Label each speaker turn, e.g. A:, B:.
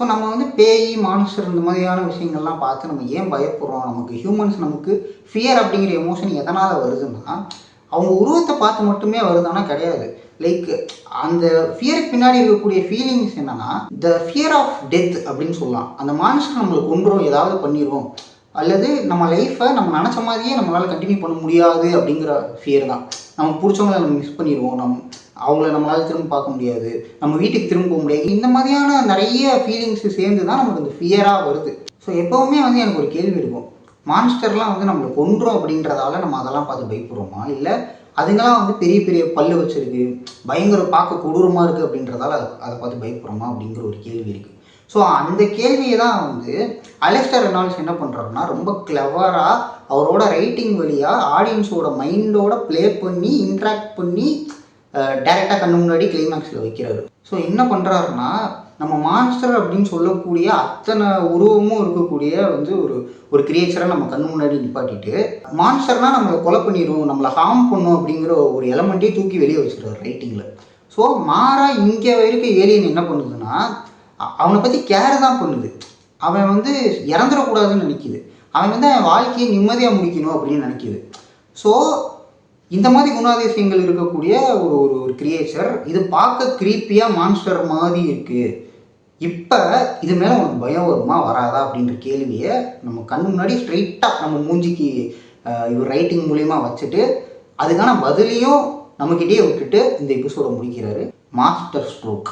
A: So நம்ம வந்து பேய், மான்ஸ்டர் இந்த மாதிரியான விஷயங்கள்லாம் பார்த்து நம்ம ஏன் பயப்படுறோம்? நமக்கு ஃபியர் அப்படிங்கிற எமோஷன் எதனால் வருதுன்னா, அவங்க உருவத்தை பார்த்து மட்டுமே வருதானா கிடையாது. லைக் அந்த ஃபியருக்கு பின்னாடி இருக்கக்கூடிய ஃபீலிங்ஸ் என்னன்னா, த ஃபியர் ஆஃப் டெத் அப்படின்னு சொல்லலாம். அந்த மான்ஸ்டர் நம்மளை கொன்றும், ஏதாவது பண்ணிரும், அல்லது நம்ம லைஃப்பை நம்ம நினச்ச மாதிரியே நம்மளால் கண்டினியூ பண்ண முடியாது அப்படிங்கிற ஃபியர் தான். நமக்கு பிடிச்சவங்கள நம்ம மிஸ் பண்ணிடுவோம், அவங்கள நம்மளால் திரும்ப பார்க்க முடியாது, நம்ம வீட்டுக்கு திரும்ப போக முடியாது. இந்த மாதிரியான நிறைய ஃபீலிங்ஸ் சேர்ந்து தான் நமக்கு இந்த ஃபியராக வருது. ஸோ எப்போவுமே வந்து எனக்கு ஒரு கேள்வி இருக்கும், மான்ஸ்டர்லாம் வந்து நம்மளை கொன்றும் அப்படின்றதால நம்ம அதெல்லாம் பார்த்து பயப்படுறோமா, இல்லை அதுங்கெல்லாம் வந்து பெரிய பெரிய பல்லு வச்சிருக்கு, பயங்கர பார்க்க கொடூரமாக இருக்குது அப்படின்றதால அதை பார்த்து பயப்படுறோமா அப்படிங்கிற ஒரு கேள்வி இருக்குது. ஸோ அந்த கேள்வியை தான் வந்து அலெக்ஸ்டர் ரெனால்ட்ஸ் என்ன பண்ணுறாருன்னா, ரொம்ப கிளவராக அவரோட ரைட்டிங் வழியாக ஆடியன்ஸோட மைண்டோட ப்ளே பண்ணி இன்ட்ராக்ட் பண்ணி டைரெக்டாக கண்ணு முன்னாடி கிளைமேக்ஸில் வைக்கிறாரு. ஸோ என்ன பண்ணுறாருன்னா, நம்ம மான்ஸ்டர் அப்படின்னு சொல்லக்கூடிய அத்தனை உருவமும் இருக்கக்கூடிய வந்து ஒரு கிரியேச்சரை நம்ம கண்ணு முன்னாடி நிப்பாட்டிட்டு, மான்ஸ்டர்னால் நம்மளை கொலை பண்ணிடும், நம்மளை ஹார்ம் பண்ணும் அப்படிங்கிற ஒரு எலமெண்ட்டே தூக்கி வெளியே வச்சுக்கிறார் ரைட்டிங்கில். ஸோ மாறாக இங்கே இருக்க ஏலியன் என்ன பண்ணுதுன்னா, அவனை பற்றி கேர் தான் பண்ணுது. அவன் வந்து இறந்துடக்கூடாதுன்னு நினைக்கிது, அவன் வந்து அவன் வாழ்க்கையை நிம்மதியாக முடிக்கணும் அப்படின்னு நினைக்கிது. ஸோ இந்த மாதிரி குணாதிசயங்கள் இருக்கக்கூடிய ஒரு கிரியேச்சர், இது பார்க்க க்ரீப்பியாக மான்ஸ்டர் மாதிரி இருக்குது. இப்போ இது மேலே உனக்கு பயம் வருமா வராதா அப்படின்ற கேள்வியை நம்ம கண் முன்னாடி ஸ்ட்ரைட்டாக நம்ம மூஞ்சிக்கு இவர் ரைட்டிங் மூலிமா வச்சுட்டு, அதுக்கான பதிலையும் நம்மக்கிட்டே விட்டுட்டு இந்த எபிசோடை முடிக்கிறாரு. Master stroke.